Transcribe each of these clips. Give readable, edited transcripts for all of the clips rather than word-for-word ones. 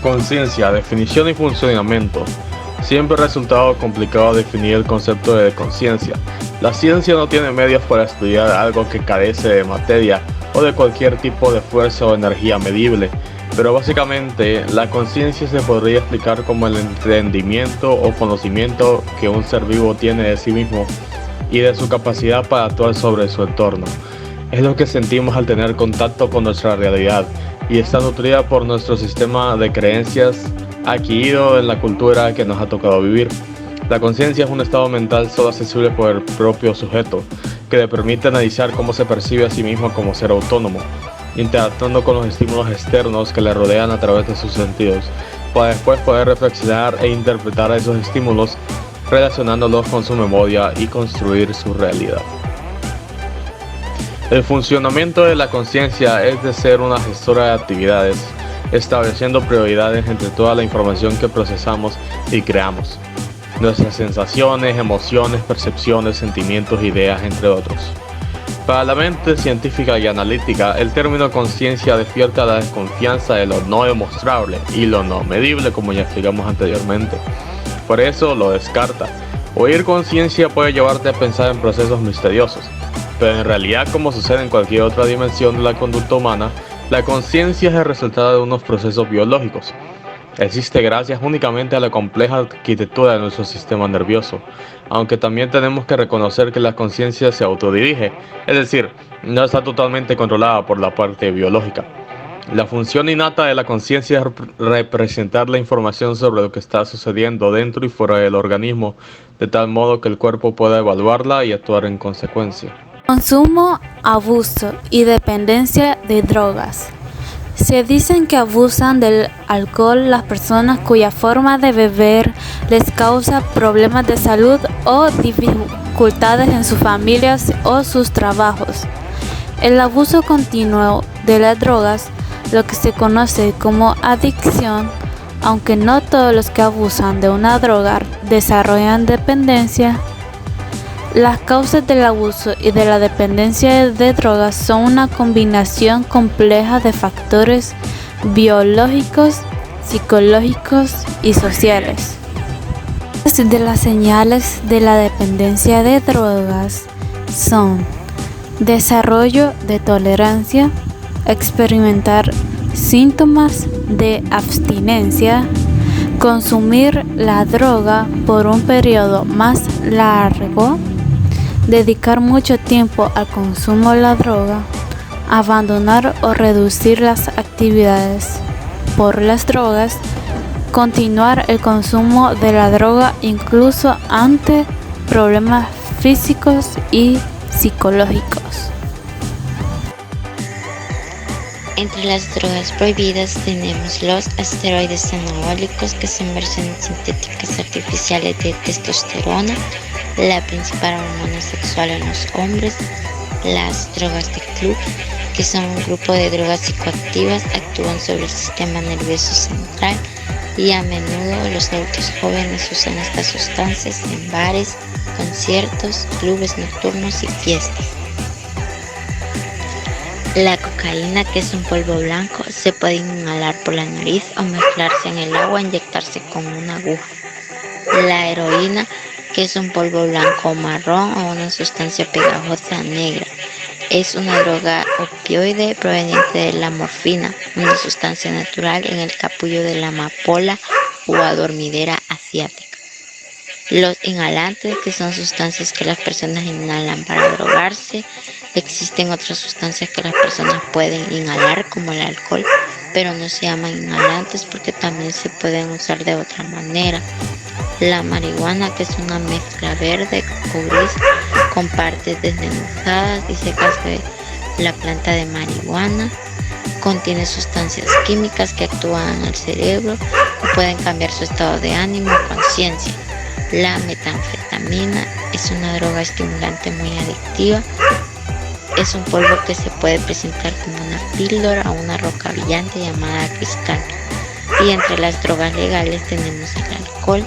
Conciencia, definición y funcionamiento. Siempre ha resultado complicado definir el concepto de conciencia. La ciencia no tiene medios para estudiar algo que carece de materia o de cualquier tipo de fuerza o energía medible, pero básicamente la conciencia se podría explicar como el entendimiento o conocimiento que un ser vivo tiene de sí mismo y de su capacidad para actuar sobre su entorno. Es lo que sentimos al tener contacto con nuestra realidad y está nutrida por nuestro sistema de creencias adquirido en la cultura que nos ha tocado vivir. La conciencia es un estado mental solo accesible por el propio sujeto, que le permite analizar cómo se percibe a sí mismo como ser autónomo, interactuando con los estímulos externos que le rodean a través de sus sentidos, para después poder reflexionar e interpretar esos estímulos, relacionándolos con su memoria y construir su realidad. El funcionamiento de la conciencia es de ser una gestora de actividades, estableciendo prioridades entre toda la información que procesamos y creamos, nuestras sensaciones, emociones, percepciones, sentimientos, ideas, entre otros. Para la mente científica y analítica, el término conciencia despierta la desconfianza de lo no demostrable y lo no medible, como ya explicamos anteriormente. Por eso lo descarta. Oír conciencia puede llevarte a pensar en procesos misteriosos, pero en realidad, como sucede en cualquier otra dimensión de la conducta humana, la conciencia es el resultado de unos procesos biológicos. Existe gracias únicamente a la compleja arquitectura de nuestro sistema nervioso, aunque también tenemos que reconocer que la conciencia se autodirige, es decir, no está totalmente controlada por la parte biológica. La función innata de la conciencia es representar la información sobre lo que está sucediendo dentro y fuera del organismo, de tal modo que el cuerpo pueda evaluarla y actuar en consecuencia. Consumo, abuso y dependencia de drogas. Se dicen que abusan del alcohol las personas cuya forma de beber les causa problemas de salud o dificultades en sus familias o sus trabajos. El abuso continuo de las drogas, lo que se conoce como adicción, aunque no todos los que abusan de una droga desarrollan dependencia. Las causas del abuso y de la dependencia de drogas son una combinación compleja de factores biológicos, psicológicos y sociales. De las señales de la dependencia de drogas son desarrollo de tolerancia, experimentar síntomas de abstinencia, consumir la droga por un periodo más largo, dedicar mucho tiempo al consumo de la droga, abandonar o reducir las actividades por las drogas, continuar el consumo de la droga incluso ante problemas físicos y psicológicos. Entre las drogas prohibidas tenemos los esteroides anabólicos, que son versiones sintéticas artificiales de testosterona, la principal hormona sexual en los hombres; las drogas de club, que son un grupo de drogas psicoactivas, actúan sobre el sistema nervioso central y a menudo los adultos jóvenes usan estas sustancias en bares, conciertos, clubes nocturnos y fiestas. La cocaína, que es un polvo blanco, se puede inhalar por la nariz o mezclarse en el agua e inyectarse con una aguja. La heroína, que es un polvo blanco o marrón o una sustancia pegajosa negra, es una droga opioide proveniente de la morfina, una sustancia natural en el capullo de la amapola o adormidera asiática. Los inhalantes, que son sustancias que las personas inhalan para drogarse. Existen otras sustancias que las personas pueden inhalar, como el alcohol, pero no se llaman inhalantes porque también se pueden usar de otra manera. La marihuana, que es una mezcla verde o gris con partes desmenuzadas y secas de la planta de marihuana, contiene sustancias químicas que actúan en el cerebro y pueden cambiar su estado de ánimo o conciencia. La metanfetamina es una droga estimulante muy adictiva. Es un polvo que se puede presentar como una píldora o una roca brillante llamada cristal. Y entre las drogas legales tenemos el alcohol,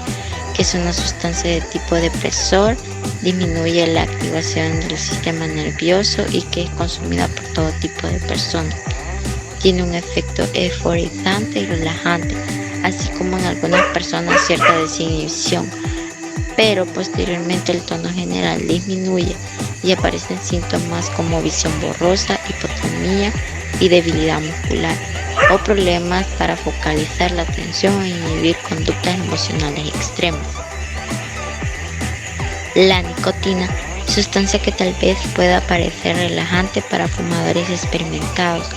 que es una sustancia de tipo depresor, disminuye la activación del sistema nervioso y que es consumida por todo tipo de personas. Tiene un efecto euforizante y relajante, así como en algunas personas cierta desinhibición, pero posteriormente el tono general disminuye y aparecen síntomas como visión borrosa, hipotonía y debilidad muscular, o problemas para focalizar la atención e inhibir conductas emocionales extremas. La nicotina, sustancia que tal vez pueda parecer relajante para fumadores experimentados,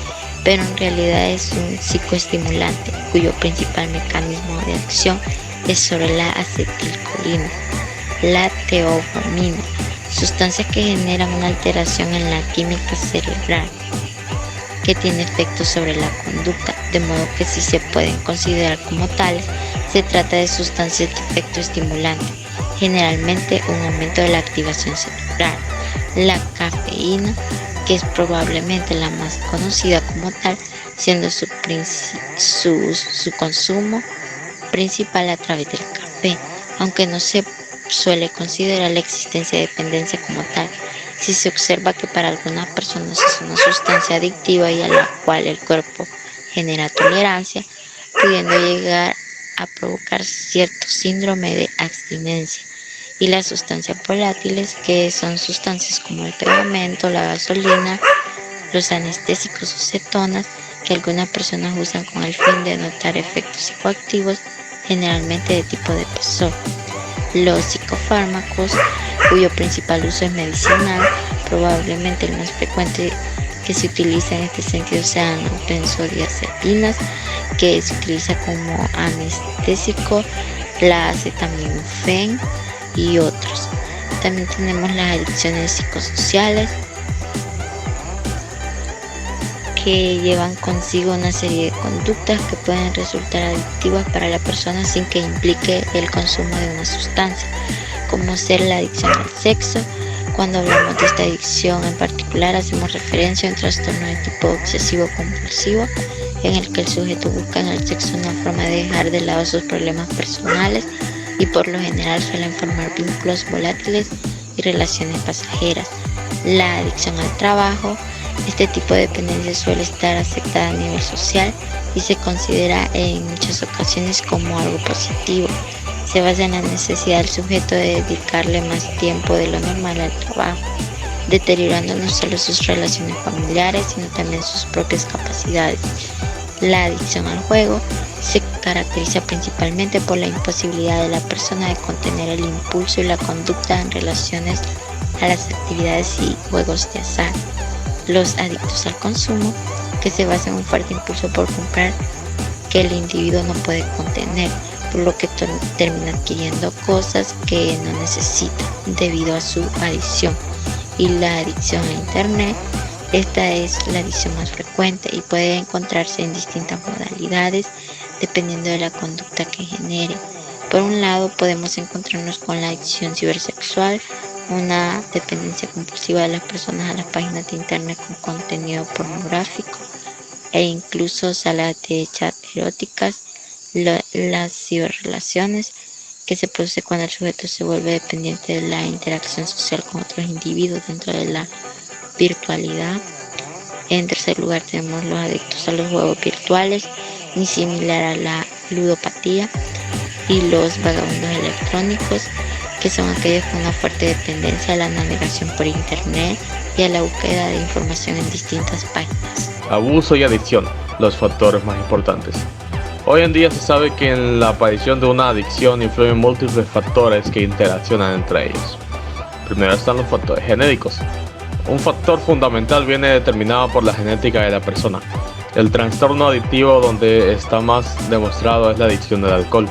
pero en realidad es un psicoestimulante cuyo principal mecanismo de acción es sobre la acetilcolina. La teofamina, sustancias que generan una alteración en la química cerebral que tiene efectos sobre la conducta, de modo que si se pueden considerar como tales, se trata de sustancias de efecto estimulante, generalmente un aumento de la activación cerebral. La cafeína, que es probablemente la más conocida como tal, siendo su consumo principal a través del café, aunque no se suele considerar la existencia de dependencia como tal, si se observa que para algunas personas es una sustancia adictiva y a la cual el cuerpo genera tolerancia, pudiendo llegar a provocar cierto síndrome de abstinencia. Y las sustancias volátiles, que son sustancias como el pegamento, la gasolina, los anestésicos o cetonas, que algunas personas usan con el fin de notar efectos psicoactivos, generalmente de tipo depresor. Los psicofármacos, cuyo principal uso es medicinal, probablemente el más frecuente que se utiliza en este sentido sean las benzodiazepinas, que se utiliza como anestésico, la acetaminofén y otros. También tenemos las adicciones psicosociales, que llevan consigo una serie de conductas que pueden resultar adictivas para la persona sin que implique el consumo de una sustancia, como ser la adicción al sexo. Cuando hablamos de esta adicción en particular, hacemos referencia a un trastorno de tipo obsesivo-compulsivo, en el que el sujeto busca en el sexo una forma de dejar de lado sus problemas personales y por lo general suelen formar vínculos volátiles y relaciones pasajeras. La adicción al trabajo, este tipo de dependencia suele estar aceptada a nivel social y se considera en muchas ocasiones como algo positivo. Se basa en la necesidad del sujeto de dedicarle más tiempo de lo normal al trabajo, deteriorando no solo sus relaciones familiares, sino también sus propias capacidades. La adicción al juego se caracteriza principalmente por la imposibilidad de la persona de contener el impulso y la conducta en relaciones a las actividades y juegos de azar. Los adictos al consumo, que se basa en un fuerte impulso por comprar que el individuo no puede contener, por lo que termina adquiriendo cosas que no necesita debido a su adicción. Y la adicción a Internet, esta es la adicción más frecuente y puede encontrarse en distintas modalidades dependiendo de la conducta que genere. Por un lado, podemos encontrarnos con la adicción cibersexual, una dependencia compulsiva de las personas a las páginas de internet con contenido pornográfico e incluso salas de chat eróticas. Las ciberrelaciones, que se produce cuando el sujeto se vuelve dependiente de la interacción social con otros individuos dentro de la virtualidad. En tercer lugar tenemos los adictos a los juegos virtuales, muy similar a la ludopatía, y los vagabundos electrónicos, que son aquellos con una fuerte dependencia a la navegación por internet y a la búsqueda de información en distintas páginas. Abuso y adicción, los factores más importantes. Hoy en día se sabe que en la aparición de una adicción influyen múltiples factores que interaccionan entre ellos. Primero están los factores genéticos. Un factor fundamental viene determinado por la genética de la persona. El trastorno adictivo donde está más demostrado es la adicción al alcohol,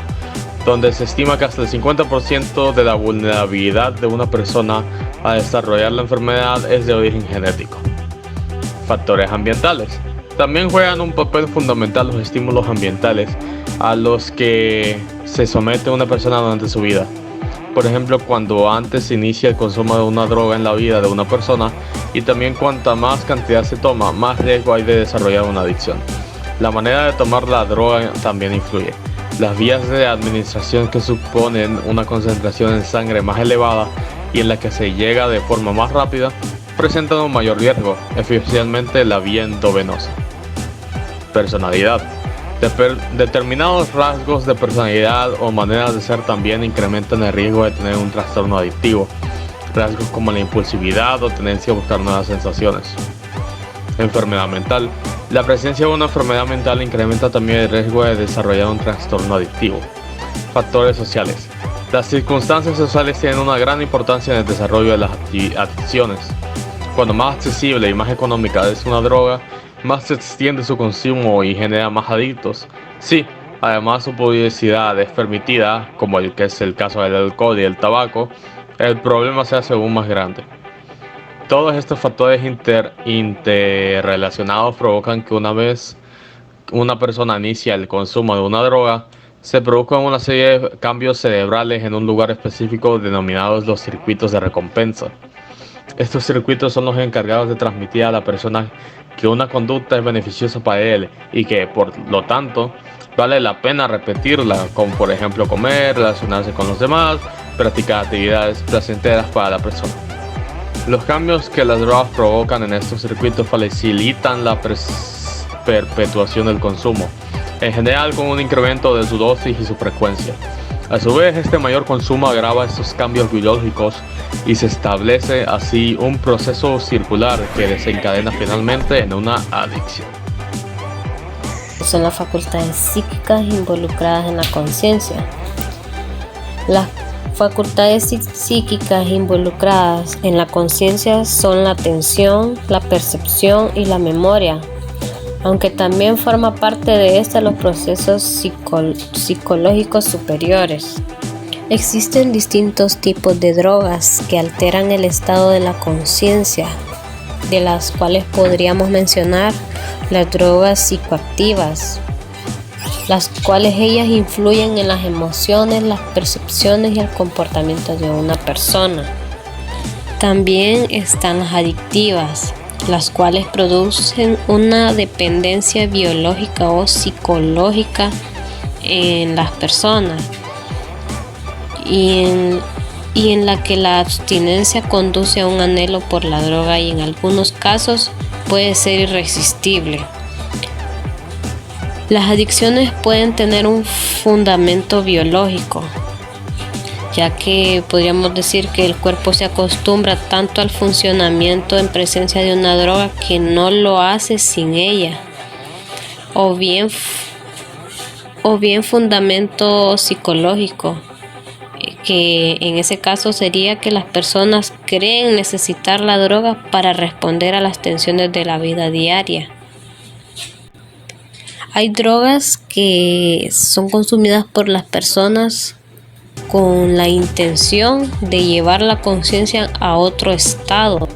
donde se estima que hasta el 50% de la vulnerabilidad de una persona a desarrollar la enfermedad es de origen genético. Factores ambientales. También juegan un papel fundamental los estímulos ambientales a los que se somete una persona durante su vida. Por ejemplo, cuando antes se inicia el consumo de una droga en la vida de una persona, y también cuanta más cantidad se toma, más riesgo hay de desarrollar una adicción. La manera de tomar la droga también influye. Las vías de administración que suponen una concentración en sangre más elevada y en la que se llega de forma más rápida presentan un mayor riesgo, especialmente la vía endovenosa. Personalidad. Determinados rasgos de personalidad o maneras de ser también incrementan el riesgo de tener un trastorno adictivo. Rasgos como la impulsividad o tendencia a buscar nuevas sensaciones. Enfermedad mental. La presencia de una enfermedad mental incrementa también el riesgo de desarrollar un trastorno adictivo. Factores sociales. Las circunstancias sociales tienen una gran importancia en el desarrollo de las adicciones. Cuando más accesible y más económica es una droga, más se extiende su consumo y genera más adictos. Sí, además su publicidad es permitida, como el que es el caso del alcohol y el tabaco, el problema se hace aún más grande. Todos estos factores interrelacionados provocan que una vez una persona inicia el consumo de una droga, se produzcan una serie de cambios cerebrales en un lugar específico denominados los circuitos de recompensa. Estos circuitos son los encargados de transmitir a la persona que una conducta es beneficiosa para él y que, por lo tanto, vale la pena repetirla, como por ejemplo comer, relacionarse con los demás, practicar actividades placenteras para la persona. Los cambios que las drogas provocan en estos circuitos facilitan la perpetuación del consumo, en general con un incremento de su dosis y su frecuencia. A su vez, este mayor consumo agrava estos cambios biológicos y se establece así un proceso circular que desencadena finalmente en una adicción. Son las facultades psíquicas involucradas en la conciencia. Las facultades psíquicas involucradas en la conciencia son la atención, la percepción y la memoria, aunque también forma parte de esta los procesos psicológicos superiores. Existen distintos tipos de drogas que alteran el estado de la conciencia, de las cuales podríamos mencionar las drogas psicoactivas, las cuales ellas influyen en las emociones, las percepciones y el comportamiento de una persona. También están las adictivas, las cuales producen una dependencia biológica o psicológica en las personas y en la que la abstinencia conduce a un anhelo por la droga y en algunos casos puede ser irresistible. Las adicciones pueden tener un fundamento biológico, ya que podríamos decir que el cuerpo se acostumbra tanto al funcionamiento en presencia de una droga que no lo hace sin ella, o bien fundamento psicológico, que en ese caso sería que las personas creen necesitar la droga para responder a las tensiones de la vida diaria. Hay drogas que son consumidas por las personas con la intención de llevar la conciencia a otro estado,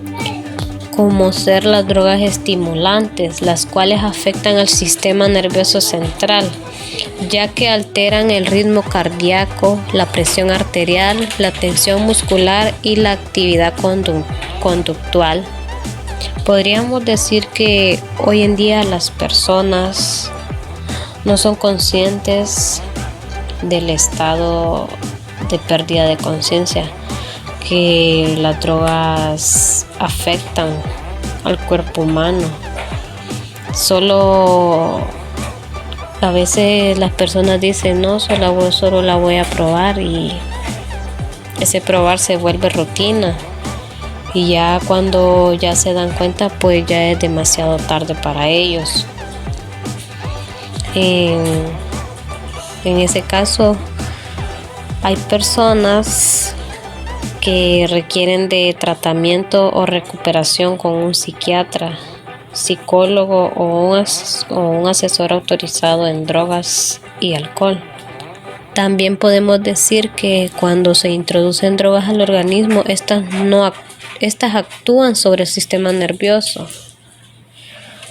como ser las drogas estimulantes, las cuales afectan al sistema nervioso central, ya que alteran el ritmo cardíaco, la presión arterial, la tensión muscular y la actividad conductual. Podríamos decir que hoy en día las personas no son conscientes del estado de pérdida de conciencia que las drogas afectan al cuerpo humano. Solo a veces las personas dicen no, solo la voy a probar, y ese probar se vuelve rutina y ya cuando ya se dan cuenta pues ya es demasiado tarde para ellos. En ese caso hay personas que requieren de tratamiento o recuperación con un psiquiatra, psicólogo o un asesor autorizado en drogas y alcohol. También podemos decir que cuando se introducen drogas al organismo, estas actúan sobre el sistema nervioso.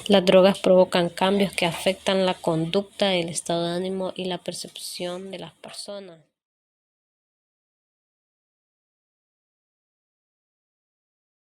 Las drogas provocan cambios que afectan la conducta, el estado de ánimo y la percepción de las personas.